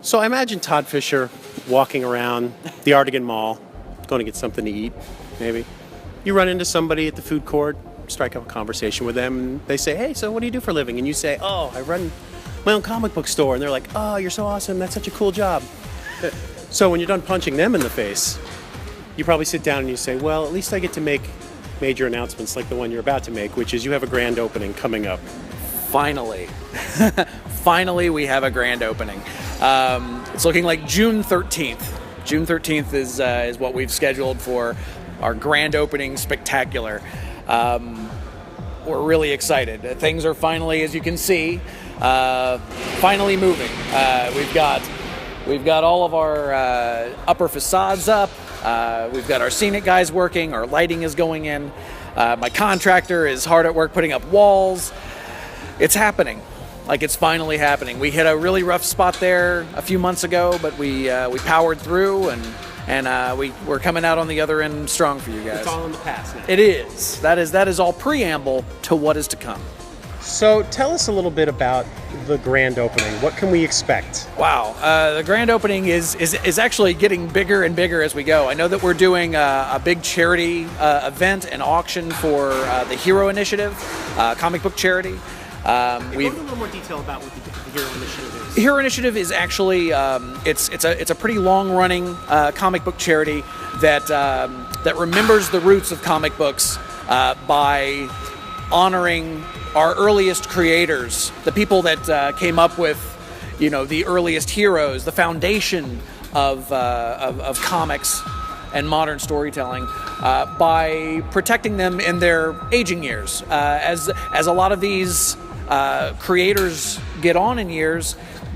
So I imagine Todd Fisher walking around the Artigan Mall, going to get something to eat, maybe. You run into somebody at the food court, strike up a conversation with them, and they say, hey, so what do you do for a living? And you say, oh, I run my own comic book store. And they're like, oh, you're so awesome. That's such a cool job. So when you're done punching them in the face, you probably sit down and you say, well, at least I get to make major announcements like the one you're about to make, which is you have a grand opening coming up. Finally. Finally, we have a grand opening. It's looking like June 13th. June 13th is what we've scheduled for our grand opening spectacular. We're really excited. Things are finally, as you can see, finally moving. We've got all of our upper facades up. We've got our scenic guys working. Our lighting is going in. My contractor is hard at work putting up walls. It's happening. Like, it's finally happening. We hit a really rough spot there a few months ago, but we powered through, and we're coming out on the other end strong for you guys. It's all in the past now. It is. That is all preamble to what is to come. So tell us a little bit about the grand opening. What can we expect? Wow, the grand opening is actually getting bigger and bigger as we go. I know that we're doing a big charity event and auction for the Hero Initiative, comic book charity. Go into a little more detail about what the Hero Initiative is. Hero Initiative is actually it's a pretty long-running comic book charity that remembers the roots of comic books by honoring our earliest creators, the people that came up with, the earliest heroes, the foundation of comics and modern storytelling, by protecting them in their aging years. As a lot of these creators get on in years,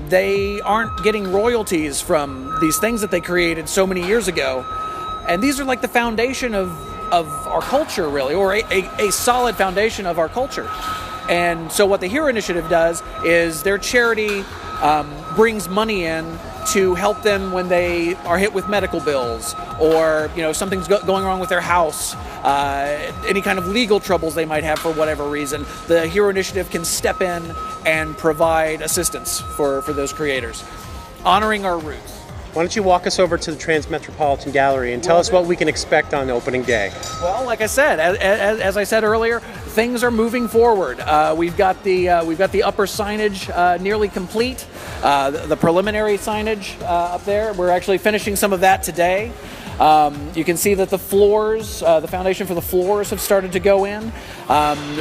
they aren't getting royalties from these things that they created so many years ago. And these are like the foundation of our culture, really, or a solid foundation of our culture. And so what the Hero Initiative does is their charity brings money in to help them when they are hit with medical bills, or something's going wrong with their house, any kind of legal troubles they might have for whatever reason. The Hero Initiative can step in and provide assistance for those creators, honoring our roots. Why don't you walk us over to the Metropolitan Gallery and tell us what we can expect on opening day? Well, like I said, as I said earlier, things are moving forward. We've got the upper signage nearly complete. The preliminary signage up there, we're actually finishing some of that today. You can see that the floors, the foundation for the floors, have started to go in.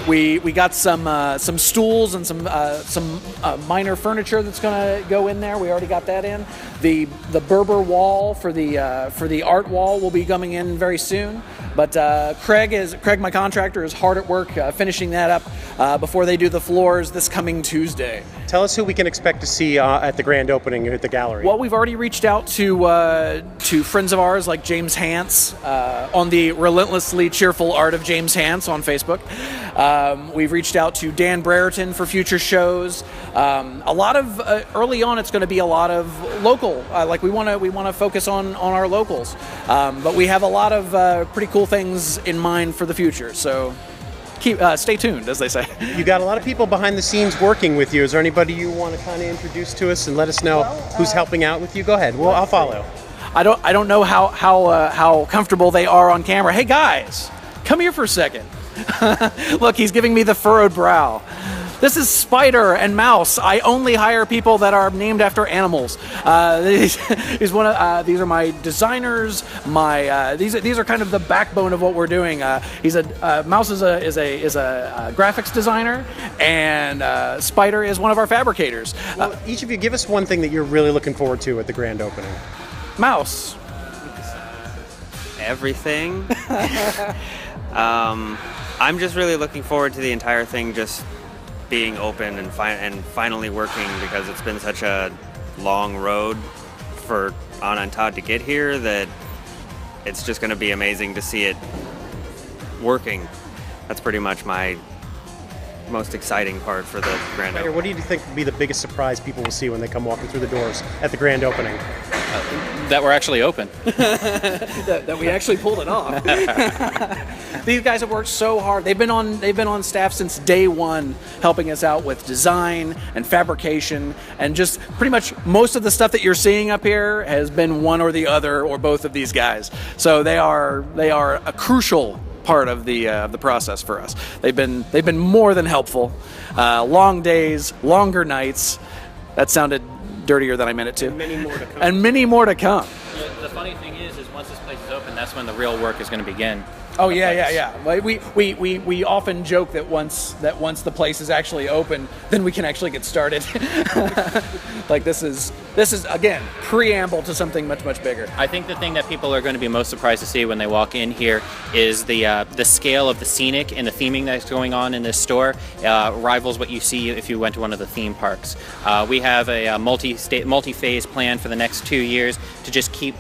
We got some stools and some minor furniture that's going to go in there. We already got that in. The Berber wall for the art wall will be coming in very soon. But Craig, my contractor, is hard at work finishing that up before they do the floors this coming Tuesday. Tell us who we can expect to see at the grand opening at the gallery. Well, we've already reached out to friends of ours like James Hance on the Relentlessly Cheerful Art of James Hance on Facebook. We've reached out to Dan Brereton for future shows. A lot of early on, it's going to be a lot of local. Like we want to focus on our locals, but we have a lot of pretty cool things in mind for the future. So stay tuned, as they say. You got a lot of people behind the scenes working with you. Is there anybody you want to kind of introduce to us and let us know who's helping out with you? Go ahead. Well, I'll follow. I don't know how comfortable they are on camera. Hey guys, come here for a second. Look, he's giving me the furrowed brow. This is Spider and Mouse. I only hire people that are named after animals. These are my designers. These are kind of the backbone of what we're doing. Mouse is a graphics designer, and Spider is one of our fabricators. Well, each of you, give us one thing that you're really looking forward to at the grand opening. Mouse. Everything. I'm just really looking forward to the entire thing just being open and finally working, because it's been such a long road for Anna and Todd to get here that it's just going to be amazing to see it working. That's pretty much my most exciting part for the grand Ryder, opening. what do you think will be the biggest surprise people will see when they come walking through the doors at the grand opening? That we're actually open. that we actually pulled it off. These guys have worked so hard. They've been on staff since day one, helping us out with design and fabrication, and just pretty much most of the stuff that you're seeing up here has been one or the other or both of these guys. So they are a crucial part of the process for us. They've been more than helpful. Long days, longer nights. That sounded dirtier than I meant it to. Many more to come. And many more to come. The funny thing is once this place is open, that's when the real work is going to begin. Oh yeah. Like, we often joke that once the place is actually open, then we can actually get started. Like this is again preamble to something much bigger. I think the thing that people are going to be most surprised to see when they walk in here is the scale of the scenic and the theming that's going on in this store rivals what you see if you went to one of the theme parks. We have a multi-phase plan for the next 2 years to just keep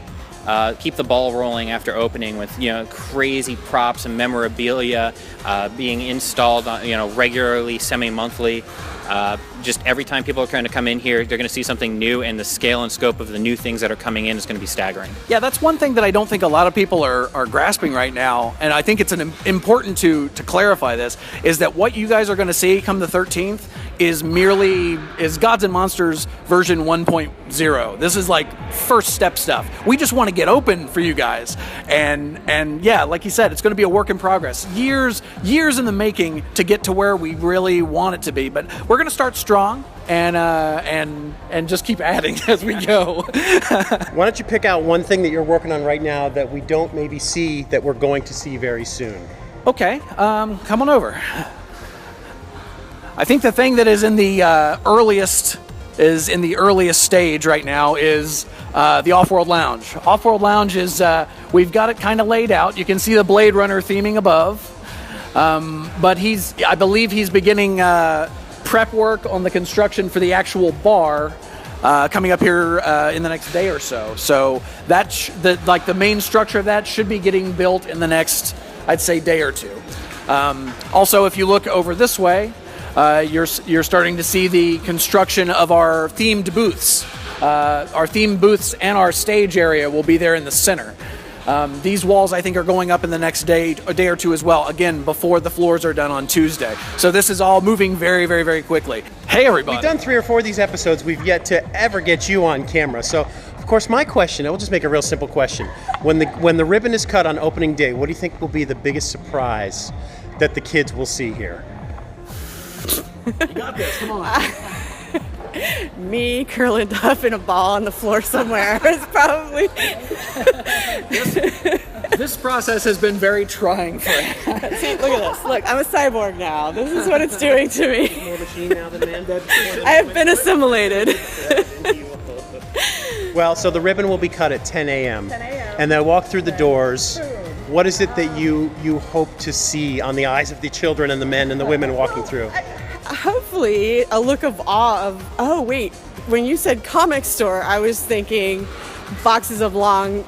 the ball rolling after opening with crazy props and memorabilia being installed regularly, semi-monthly. Just every time people are going to come in here, they're going to see something new, and the scale and scope of the new things that are coming in is going to be staggering. Yeah, that's one thing that I don't think a lot of people are grasping right now, and I think it's important to clarify this, is that what you guys are going to see come the 13th is Gods and Monsters version 1.0. This is like first step stuff. We just want to get open for you guys, and yeah, like you said, it's going to be a work in progress. Years in the making to get to where we really want it to be, but we're going to start strong and just keep adding as we go. Why don't you pick out one thing that you're working on right now that we don't maybe see that we're going to see very soon? Okay, come on over. I think the thing that is in the earliest stage right now is the Offworld Lounge. Offworld Lounge is we've got it kind of laid out. You can see the Blade Runner theming above, but I believe he's beginning prep work on the construction for the actual bar coming up here in the next day or so. So the main structure of that should be getting built in the next, I'd say, day or two. Also, if you look over this way, you're starting to see the construction of our themed booths. Our themed booths and our stage area will be there in the center. These walls, I think, are going up in the next a day or two as well, again, before the floors are done on Tuesday. So this is all moving very, very, very quickly. Hey, everybody. We've done 3 or 4 of these episodes. We've yet to ever get you on camera. So, of course, my question, I will just make a real simple question. When the ribbon is cut on opening day, what do you think will be the biggest surprise that the kids will see here? You got this, come on. Me curling up in a ball on the floor somewhere is probably. This process has been very trying for See, look at this. Look, I'm a cyborg now. This is what it's doing to me. More machine now than man. I have been assimilated. Well, so the ribbon will be cut at 10 a.m. 10 a.m. And they'll walk through the doors. What is it that you hope to see on the eyes of the children and the men and the women walking through? Hopefully, a look of awe of, oh, wait, when you said comic store, I was thinking boxes of long,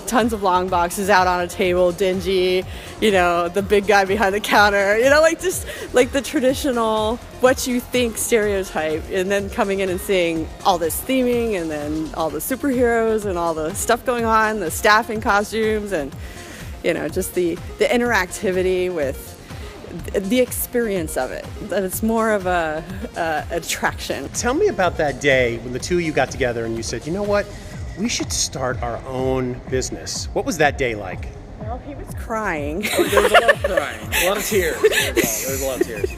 tons of long boxes out on a table, dingy, the big guy behind the counter, just like the traditional, what you think stereotype, and then coming in and seeing all this theming and then all the superheroes and all the stuff going on, the staff in costumes and, just the interactivity with the experience of it, that it's more of a attraction. Tell me about that day when the two of you got together and you said, you know what, we should start our own business. What was that day like? Well, he was crying. There was a lot of crying, a lot of tears. There was a lot of tears.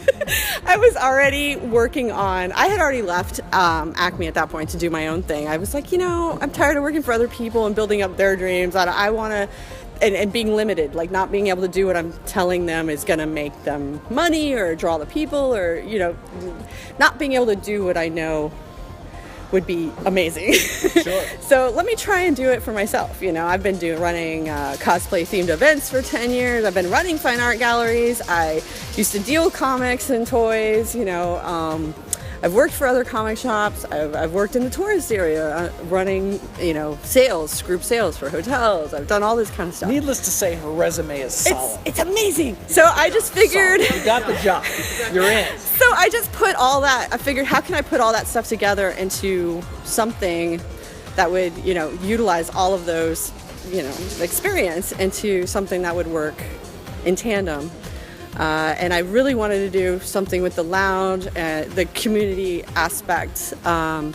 I was already I had already left Acme at that point to do my own thing. I was like, I'm tired of working for other people and building up their dreams. I want to, and being limited, like not being able to do what I'm telling them is going to make them money or draw the people or, not being able to do what I know would be amazing. Sure. So let me try and do it for myself. I've been running cosplay themed events for 10 years. I've been running fine art galleries. I used to deal comics and toys. I've worked for other comic shops. I've worked in the tourist area, running, sales, group sales for hotels. I've done all this kind of stuff. Needless to say, her resume is solid. It's amazing. So I just figured, You got the job. You're in. so I just put all that, I figured, how can I put all that stuff together into something that would, utilize all of those, experience into something that would work in tandem. And I really wanted to do something with the lounge, the community aspect, and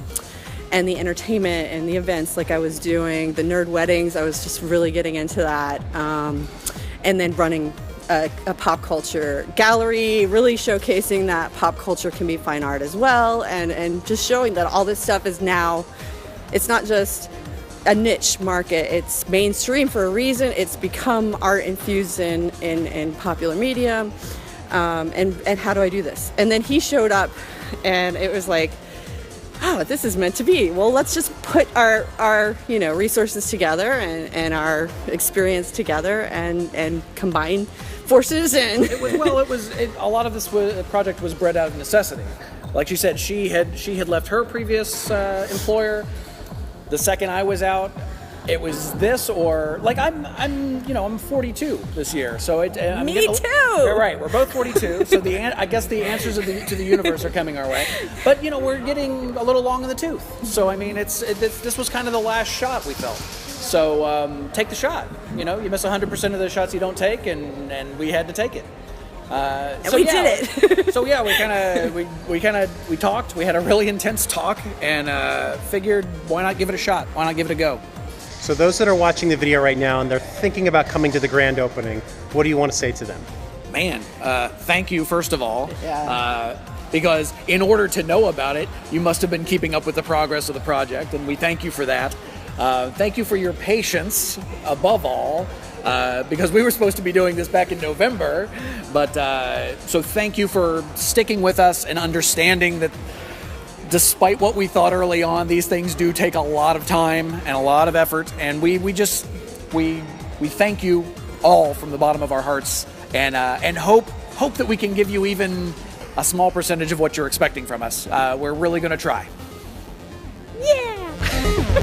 the entertainment and the events like I was doing, the nerd weddings, I was just really getting into that. And then running a pop culture gallery, really showcasing that pop culture can be fine art as well, and just showing that all this stuff is now, it's not just a niche market, it's mainstream for a reason. It's become art infused in popular media, and how do I do this? And then he showed up, and it was like, oh, this is meant to be. Well, let's just put our resources together and our experience together and combine forces. And a lot of this project was bred out of necessity. Like she said, she had left her previous employer. The second I was out, it was this or like I'm 42 this year, so Me too. You're right. We're both 42, so I guess the answers to the universe are coming our way. But we're getting a little long in the tooth. So I mean, this was kind of the last shot we felt. So take the shot. You miss 100% of the shots you don't take, and we had to take it. We did it. So yeah, we talked. We had a really intense talk, and figured why not give it a shot? Why not give it a go? So those that are watching the video right now and they're thinking about coming to the grand opening, what do you want to say to them? Man, thank you first of all. Yeah. Because in order to know about it, you must have been keeping up with the progress of the project, and we thank you for that. Thank you for your patience, above all. Because we were supposed to be doing this back in November, but so thank you for sticking with us and understanding that despite what we thought early on, these things do take a lot of time and a lot of effort, and we thank you all from the bottom of our hearts, and hope that we can give you even a small percentage of what you're expecting from us. We're really going to try. Yeah.